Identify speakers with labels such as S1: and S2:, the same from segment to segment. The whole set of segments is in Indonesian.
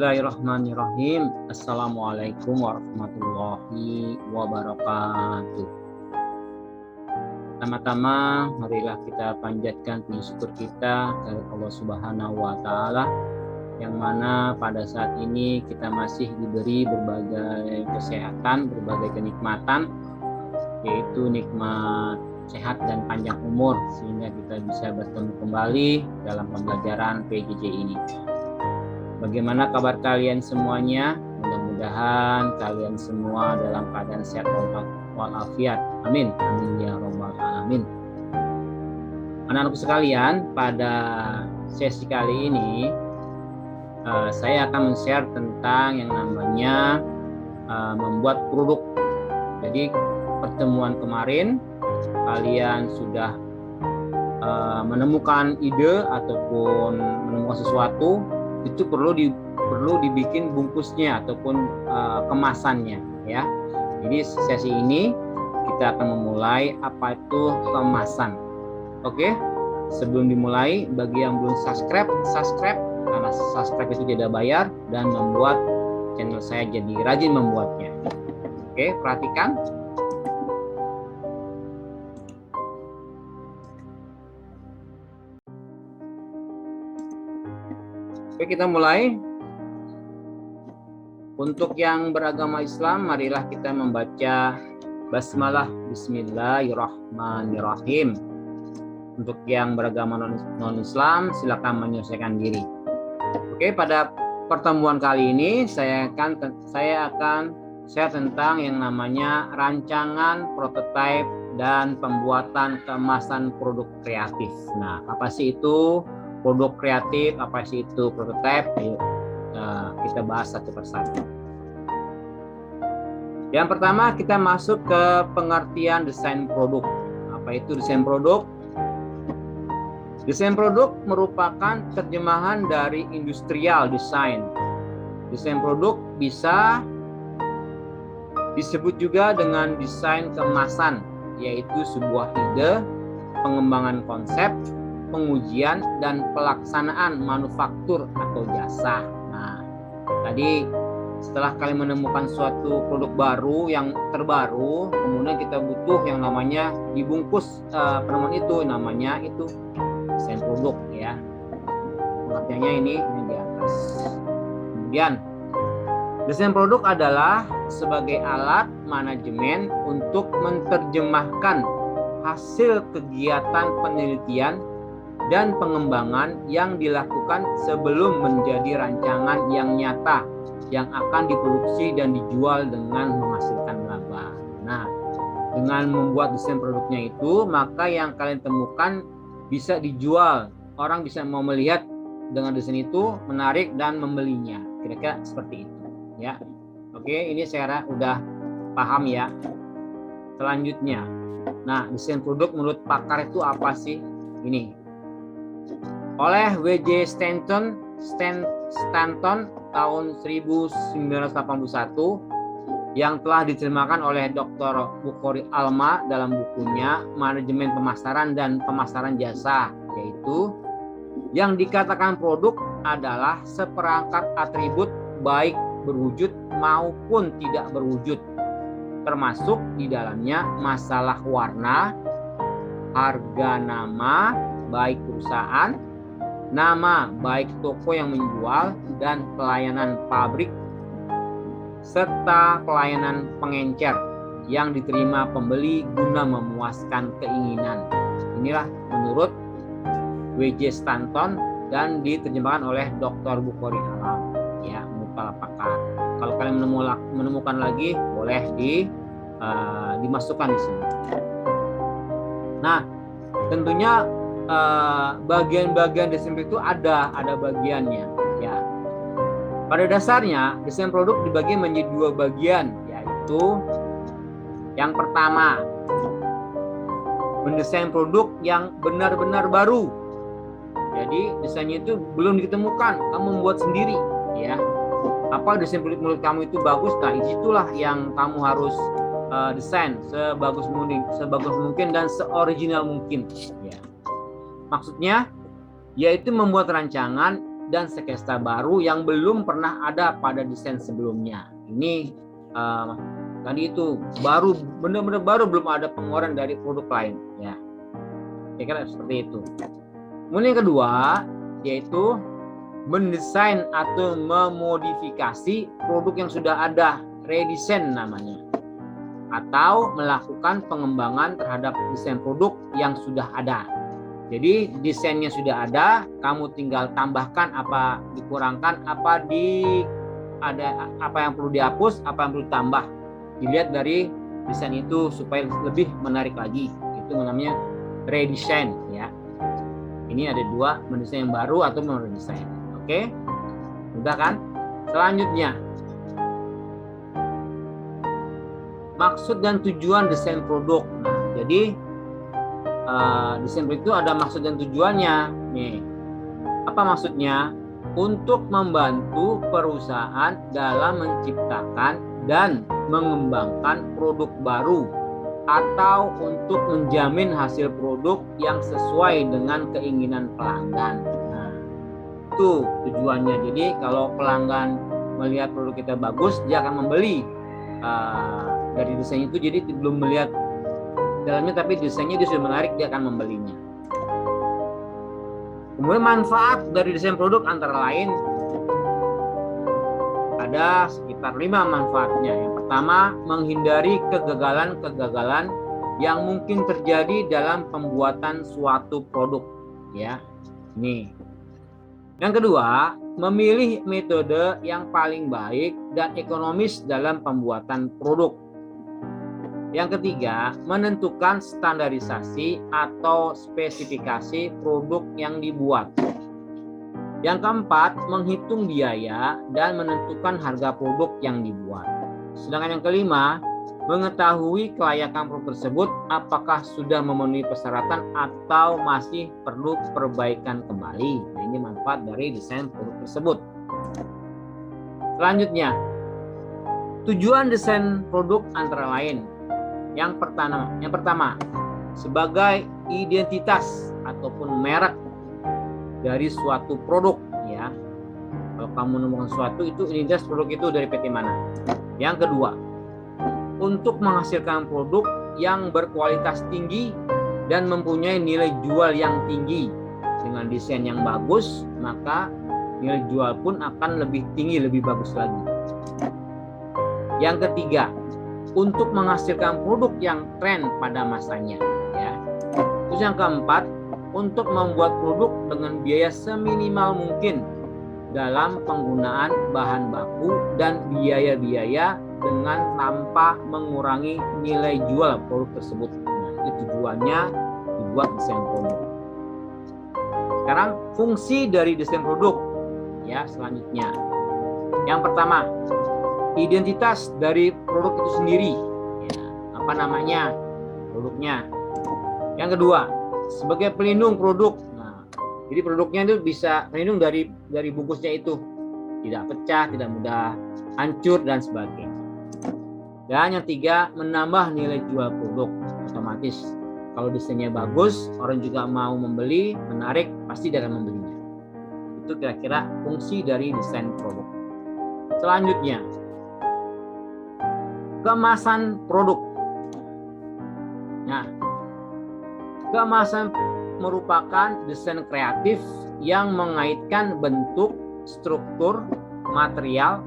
S1: Bismillahirrahmanirrahim. Assalamualaikum warahmatullahi wabarakatuh. Pertama-tama, marilah kita panjatkan puji syukur kita kepada Allah Subhanahu wa Ta'ala, yang mana pada saat ini kita masih diberi berbagai kesehatan, berbagai kenikmatan, yaitu nikmat sehat dan panjang umur, sehingga kita bisa bertemu kembali dalam pembelajaran PJJ ini. Bagaimana kabar kalian semuanya? Mudah-mudahan kalian semua dalam keadaan sehat walafiat. Amin. Amin ya rabbal alamin. Anak-anakku sekalian, pada sesi kali ini saya akan men-share tentang yang namanya membuat produk. Jadi pertemuan kemarin kalian sudah menemukan ide ataupun menemukan sesuatu, itu perlu dibikin bungkusnya ataupun kemasannya, ya. Jadi sesi ini kita akan memulai apa itu kemasan. Oke, sebelum dimulai, bagi yang belum subscribe karena subscribe itu tidak bayar dan membuat channel saya jadi rajin membuatnya. Oke, perhatikan. Oke, kita mulai. Untuk yang beragama Islam, marilah kita membaca basmalah, bismillahirrahmanirrahim. Untuk yang beragama non-Islam, silakan menyesuaikan diri. Oke, pada pertemuan kali ini saya akan share tentang yang namanya rancangan, prototipe, dan pembuatan kemasan produk kreatif. Nah, apa sih itu produk kreatif, apa sih itu prototipe? Ayo kita bahas satu persatu. Yang pertama, kita masuk ke pengertian desain produk. Apa itu desain produk? Desain produk merupakan terjemahan dari industrial design. Desain produk bisa disebut juga dengan desain kemasan, yaitu sebuah ide, pengembangan konsep, pengujian, dan pelaksanaan manufaktur atau jasa. Nah, tadi setelah kalian menemukan suatu produk baru yang terbaru, kemudian kita butuh yang namanya dibungkus penemuan itu, namanya itu desain produk, ya. Pengertiannya ini di atas. Kemudian desain produk adalah sebagai alat manajemen untuk menerjemahkan hasil kegiatan penelitian dan pengembangan yang dilakukan sebelum menjadi rancangan yang nyata yang akan diproduksi dan dijual dengan menghasilkan laba. Nah, dengan membuat desain produknya itu, maka yang kalian temukan bisa dijual. Orang bisa mau melihat dengan desain itu, menarik dan membelinya. Kira-kira seperti itu, ya. Oke, ini saya udah paham ya. Selanjutnya, nah, desain produk menurut pakar itu apa sih? Ini oleh W.J. Stanton tahun 1981 yang telah diterjemahkan oleh Dr. Bukhari Alma dalam bukunya Manajemen Pemasaran dan Pemasaran Jasa, yaitu yang dikatakan produk adalah seperangkat atribut baik berwujud maupun tidak berwujud, termasuk di dalamnya masalah warna, harga nama baik perusahaan, nama baik toko yang menjual, dan pelayanan pabrik serta pelayanan pengencer yang diterima pembeli guna memuaskan keinginan. Inilah menurut W.J. Stanton dan diterjemahkan oleh Dr. Bukhari Alam, ya, menurut para pakar. Kalau kalian menemukan lagi, boleh dimasukkan di sini. Nah, tentunya bagian-bagian desain itu ada bagiannya, ya. Pada dasarnya desain produk dibagi menjadi dua bagian, yaitu yang pertama, mendesain produk yang benar-benar baru. Jadi desainnya itu belum ditemukan, kamu membuat sendiri, ya. Apa desain produk menurut kamu itu bagus? Nah, itulah yang kamu harus desain sebagus mungkin dan seoriginal mungkin, ya. Maksudnya yaitu membuat rancangan dan sketsa baru yang belum pernah ada pada desain sebelumnya. Ini tadi itu baru, benar-benar baru, belum ada pengeluaran dari produk lain ya. Kira-kira seperti itu. Kemudian yang kedua yaitu mendesain atau memodifikasi produk yang sudah ada, redesign namanya, atau melakukan pengembangan terhadap desain produk yang sudah ada. Jadi desainnya sudah ada, kamu tinggal tambahkan apa, dikurangkan apa, apa yang perlu dihapus, apa yang perlu ditambah. Dilihat dari desain itu supaya lebih menarik lagi. Itu namanya redesign ya. Ini ada dua, mendesain yang baru atau meredesain. Oke, mudah kan? Selanjutnya, maksud dan tujuan desain produk. Nah, jadi desain produk itu ada maksud dan tujuannya. Nih, apa maksudnya? Untuk membantu perusahaan dalam menciptakan dan mengembangkan produk baru, atau untuk menjamin hasil produk yang sesuai dengan keinginan pelanggan. Nah, itu tujuannya. Jadi kalau pelanggan melihat produk kita bagus, dia akan membeli dari desain itu. Jadi belum melihat dalamnya, tapi desainnya dia sudah menarik, dia akan membelinya. Kemudian manfaat dari desain produk antara lain ada sekitar 5 manfaatnya. Yang pertama, menghindari kegagalan-kegagalan yang mungkin terjadi dalam pembuatan suatu produk ya. Nih. Yang kedua, memilih metode yang paling baik dan ekonomis dalam pembuatan produk. Yang ketiga, menentukan standarisasi atau spesifikasi produk yang dibuat. Yang keempat, menghitung biaya dan menentukan harga produk yang dibuat. Sedangkan yang kelima, mengetahui kelayakan produk tersebut apakah sudah memenuhi persyaratan atau masih perlu perbaikan kembali. Nah, ini manfaat dari desain produk tersebut. Selanjutnya, tujuan desain produk antara lain. Yang pertama, sebagai identitas ataupun merek dari suatu produk ya. Kalau kamu menemukan sesuatu, itu identitas produk itu dari PT mana. Yang kedua, untuk menghasilkan produk yang berkualitas tinggi dan mempunyai nilai jual yang tinggi. Dengan desain yang bagus, maka nilai jual pun akan lebih tinggi, lebih bagus lagi. Yang ketiga, untuk menghasilkan produk yang tren pada masanya ya. Terus yang keempat, untuk membuat produk dengan biaya seminimal mungkin dalam penggunaan bahan baku dan biaya-biaya dengan tanpa mengurangi nilai jual produk tersebut. Nah, itu tujuannya dibuat desain produk. Sekarang fungsi dari desain produk ya, selanjutnya. Yang pertama, identitas dari produk itu sendiri ya, apa namanya produknya. Yang kedua, sebagai pelindung produk. Nah, jadi produknya itu bisa terlindung dari bungkusnya itu, tidak pecah, tidak mudah hancur dan sebagainya. Dan yang tiga, menambah nilai jual produk. Otomatis kalau desainnya bagus, orang juga mau membeli, menarik, pasti dia akan membelinya. Itu kira-kira fungsi dari desain produk. Selanjutnya, kemasan produk. Nah, kemasan merupakan desain kreatif yang mengaitkan bentuk, struktur, material,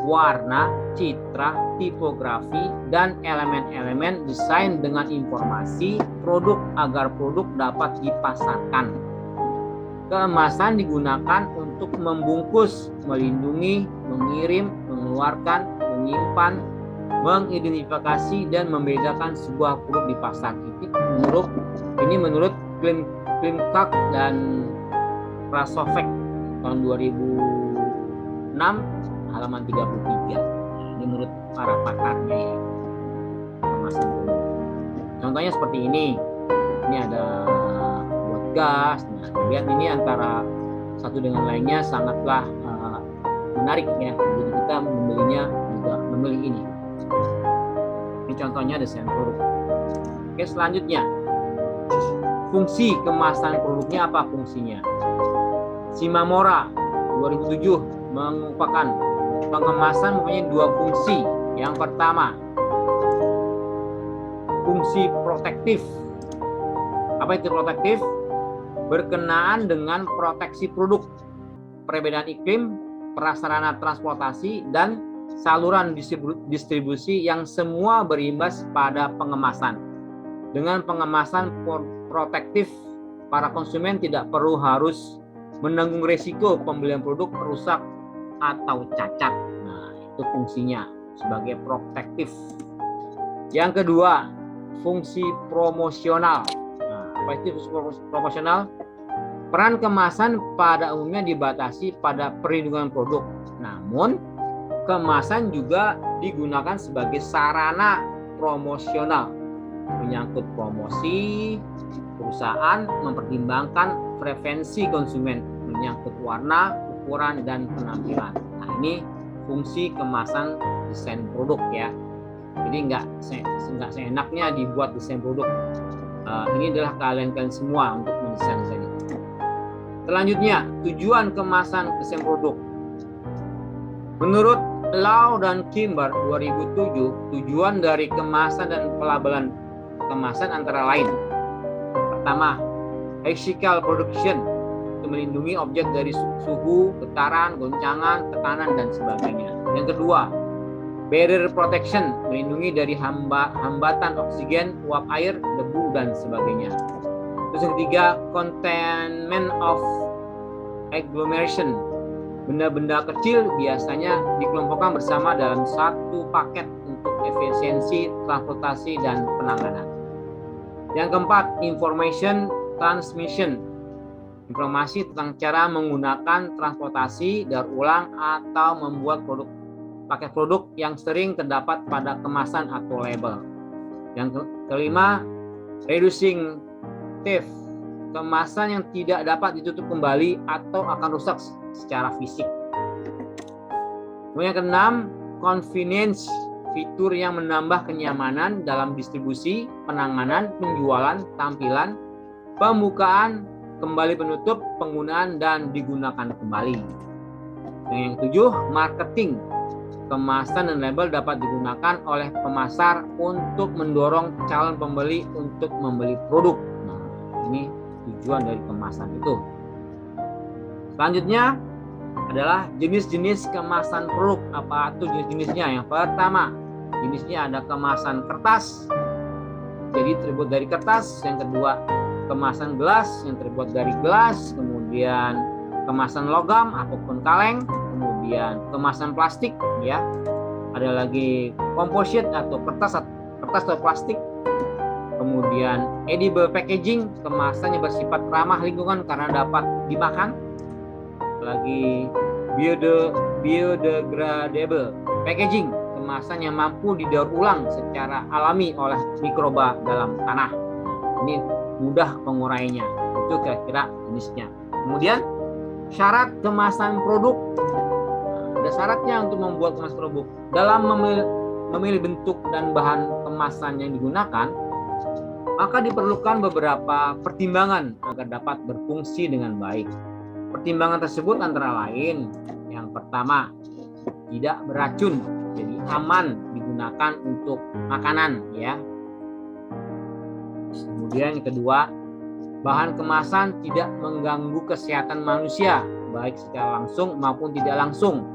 S1: warna, citra, tipografi, dan elemen-elemen desain dengan informasi produk agar produk dapat dipasarkan. Kemasan digunakan untuk membungkus, melindungi, mengirim, mengeluarkan, menyimpan, mengidentifikasi, dan membedakan sebuah produk di pasar. Ini menurut Klimkak dan Krasovek tahun 2006 halaman 33. Ini menurut para pakarnya ya. Kemasan produk. Contohnya seperti ini. Ini ada buat gas. Nah, lihat ini antara satu dengan lainnya sangatlah menarik ya. Jadi kita membelinya juga membeli ini. Ini contohnya desain produk. Oke, selanjutnya. Fungsi kemasan produknya apa fungsinya? Shimamura 2007 mengupakan pengemasan mempunyai dua fungsi. Yang pertama, fungsi protektif. Apa itu protektif? Berkenaan dengan proteksi produk, perbedaan iklim, prasarana transportasi, dan saluran distribusi yang semua berimbas pada pengemasan. Dengan pengemasan protektif, para konsumen tidak perlu harus menanggung risiko pembelian produk rusak atau cacat. Nah, itu fungsinya sebagai protektif. Yang kedua, fungsi promosional. Nah, apa itu fungsi promosional? Peran kemasan pada umumnya dibatasi pada perlindungan produk. Namun, kemasan juga digunakan sebagai sarana promosional, menyangkut promosi. Perusahaan mempertimbangkan preferensi konsumen, menyangkut warna, ukuran, dan penampilan. Nah, ini fungsi kemasan desain produk ya. Jadi nggak seenaknya dibuat desain produk. Ini adalah kalian semua untuk mendesain saja. Selanjutnya, tujuan kemasan desain produk. Menurut Lau dan Kimber 2007, tujuan dari kemasan dan pelabelan kemasan antara lain: pertama, physical production, untuk melindungi objek dari suhu, getaran, goncangan, tekanan, dan sebagainya. Yang kedua, barrier protection, melindungi dari hambatan oksigen, uap air, debu, dan sebagainya. Terus yang ketiga, containment of agglomeration, benda-benda kecil biasanya dikelompokkan bersama dalam satu paket untuk efisiensi transportasi dan penanganan. Yang keempat, information transmission, informasi tentang cara menggunakan transportasi, daur ulang, atau membuat paket produk yang sering terdapat pada kemasan atau label. Yang kelima, reducing theft, kemasan yang tidak dapat ditutup kembali atau akan rusak secara fisik. Kemudian yang keenam, convenience, fitur yang menambah kenyamanan dalam distribusi, penanganan, penjualan, tampilan, pembukaan, kembali penutup, penggunaan, dan digunakan kembali. Yang ketujuh, marketing, kemasan dan label dapat digunakan oleh pemasar untuk mendorong calon pembeli untuk membeli produk. Nah, ini tujuan dari kemasan itu. Selanjutnya adalah jenis-jenis kemasan produk. Apa itu jenis-jenisnya? Yang pertama, jenisnya ada kemasan kertas, jadi terbuat dari kertas. Yang kedua, kemasan gelas, yang terbuat dari gelas. Kemudian kemasan logam ataupun kaleng. Kemudian kemasan plastik, ya. Ada lagi composite atau kertas atau plastik. Kemudian edible packaging, kemasan yang bersifat ramah lingkungan karena dapat dimakan. Lagi biodegradable packaging, kemasan yang mampu didaur ulang secara alami oleh mikroba dalam tanah. Ini mudah penguraiannya. Itu kira-kira jenisnya. Kemudian syarat kemasan produk. Ada syaratnya untuk membuat kemasan produk. Dalam memilih bentuk dan bahan kemasan yang digunakan, maka diperlukan beberapa pertimbangan agar dapat berfungsi dengan baik. Pertimbangan tersebut antara lain, yang pertama, tidak beracun, jadi aman digunakan untuk makanan, ya. Kemudian yang kedua, bahan kemasan tidak mengganggu kesehatan manusia, baik secara langsung maupun tidak langsung,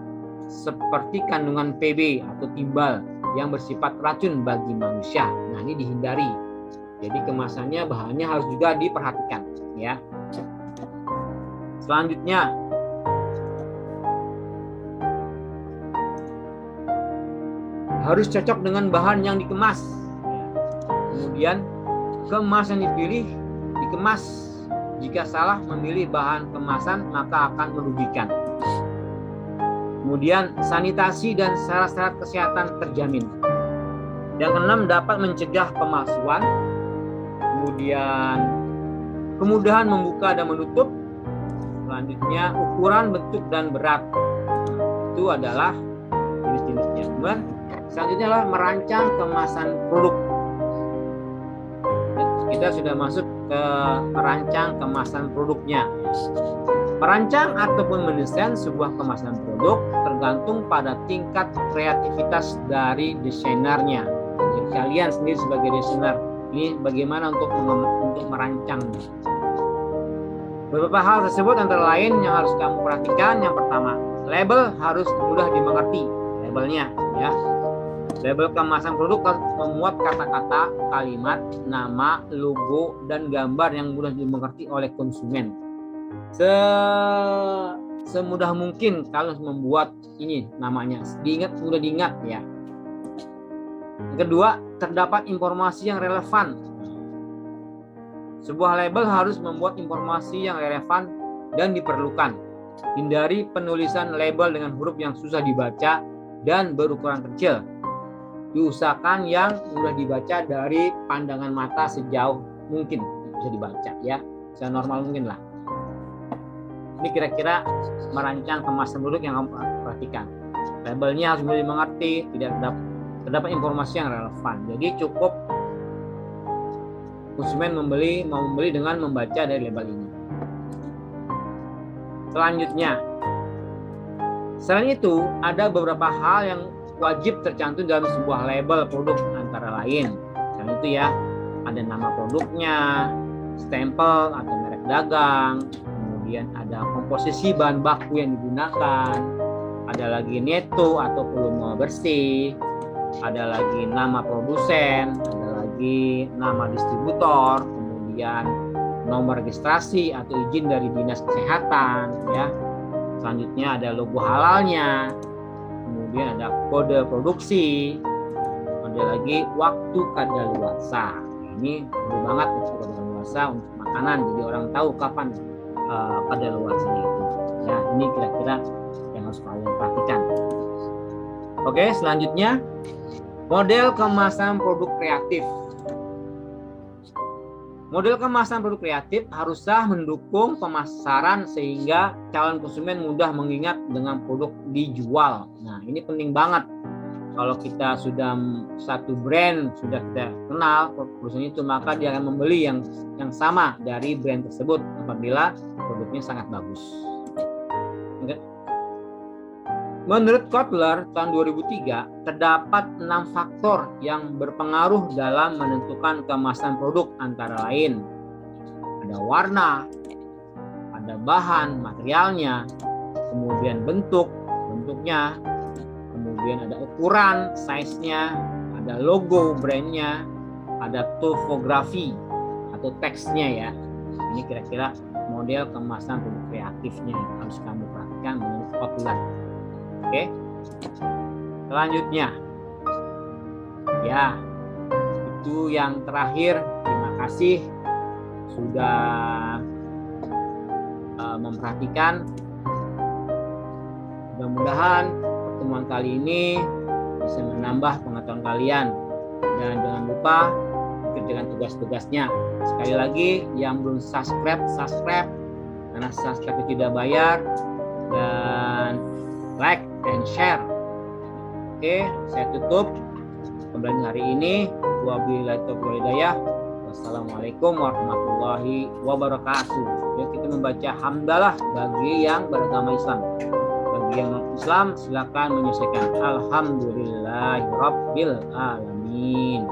S1: seperti kandungan PB atau timbal yang bersifat racun bagi manusia. Nah, ini dihindari. Jadi kemasannya, bahannya harus juga diperhatikan, ya. Selanjutnya, harus cocok dengan bahan yang dikemas. Kemudian kemasan dipilih, dikemas. Jika salah memilih bahan kemasan, maka akan merugikan. Kemudian sanitasi dan syarat-syarat kesehatan terjamin. Yang keenam, dapat mencegah pemalsuan. Kemudian kemudahan membuka dan menutup. Selanjutnya, ukuran, bentuk, dan berat. Itu adalah jenis-jenisnya. Kemudian selanjutnya adalah merancang kemasan produk. Kita sudah masuk ke merancang kemasan produknya. Merancang ataupun mendesain sebuah kemasan produk tergantung pada tingkat kreativitas dari desainernya. Jadi kalian sendiri sebagai desainer, ini bagaimana untuk merancangnya. Beberapa hal tersebut antara lain yang harus kamu perhatikan. Yang pertama, label harus mudah dimengerti. Labelnya ya. Label kemasan produk harus memuat kata-kata, kalimat, nama, logo, dan gambar yang mudah dimengerti oleh konsumen. Semudah mungkin kalau membuat ini namanya mudah diingat ya. Yang kedua, terdapat informasi yang relevan. Sebuah label harus membuat informasi yang relevan dan diperlukan. Hindari penulisan label dengan huruf yang susah dibaca dan berukuran kecil. Diusahakan yang mudah dibaca dari pandangan mata sejauh mungkin bisa dibaca ya, senormal mungkin lah. Ini kira-kira merancang kemasan produk yang kamu perhatikan. Labelnya harus mudah dimengerti, tidak terdapat informasi yang relevan. Jadi cukup konsumen mau membeli dengan membaca dari label ini. Selanjutnya, selain itu ada beberapa hal yang wajib tercantum dalam sebuah label produk, antara lain selain itu ya, ada nama produknya, stempel atau merek dagang, kemudian ada komposisi bahan baku yang digunakan, ada lagi neto atau volume bersih, ada lagi nama produsen, ada lagi nama distributor, kemudian nomor registrasi atau izin dari dinas kesehatan ya. Selanjutnya ada logo halalnya, kemudian ada kode produksi, ada lagi waktu kadaluarsa. Ini perlu banget waktu kadaluarsa untuk makanan, jadi orang tahu kapan kadaluarsanya itu. Ya, ini kira-kira yang harus kalian perhatikan. Oke, selanjutnya model kemasan produk kreatif. Model kemasan produk kreatif haruslah mendukung pemasaran sehingga calon konsumen mudah mengingat dengan produk dijual. Nah, ini penting banget. Kalau kita sudah satu brand sudah kita kenal perusahaan itu, maka dia akan membeli yang sama dari brand tersebut apabila produknya sangat bagus. Oke. Menurut Kotler tahun 2003, terdapat 6 faktor yang berpengaruh dalam menentukan kemasan produk, antara lain ada warna, ada bahan materialnya, kemudian bentuknya, kemudian ada ukuran, size-nya, ada logo brandnya, ada topografi atau teksnya ya. Ini kira-kira model kemasan produk kreatifnya yang harus kamu perhatikan menurut Kotler. Oke, selanjutnya ya, itu yang terakhir. Terima kasih sudah memperhatikan. Mudah-mudahan pertemuan kali ini bisa menambah pengetahuan kalian, dan jangan lupa kerjakan tugas-tugasnya. Sekali lagi, yang belum subscribe karena subscribe itu tidak bayar, dan like and share. Oke, saya tutup pembelajaran hari ini. Wabillahi taufiq wal hidayah. Wassalamualaikum warahmatullahi wabarakatuh. Yuk kita membaca hamdalah bagi yang beragama Islam. Bagi yang non-Islam silakan menyesuaikan. Alhamdulillahirabbil alamin.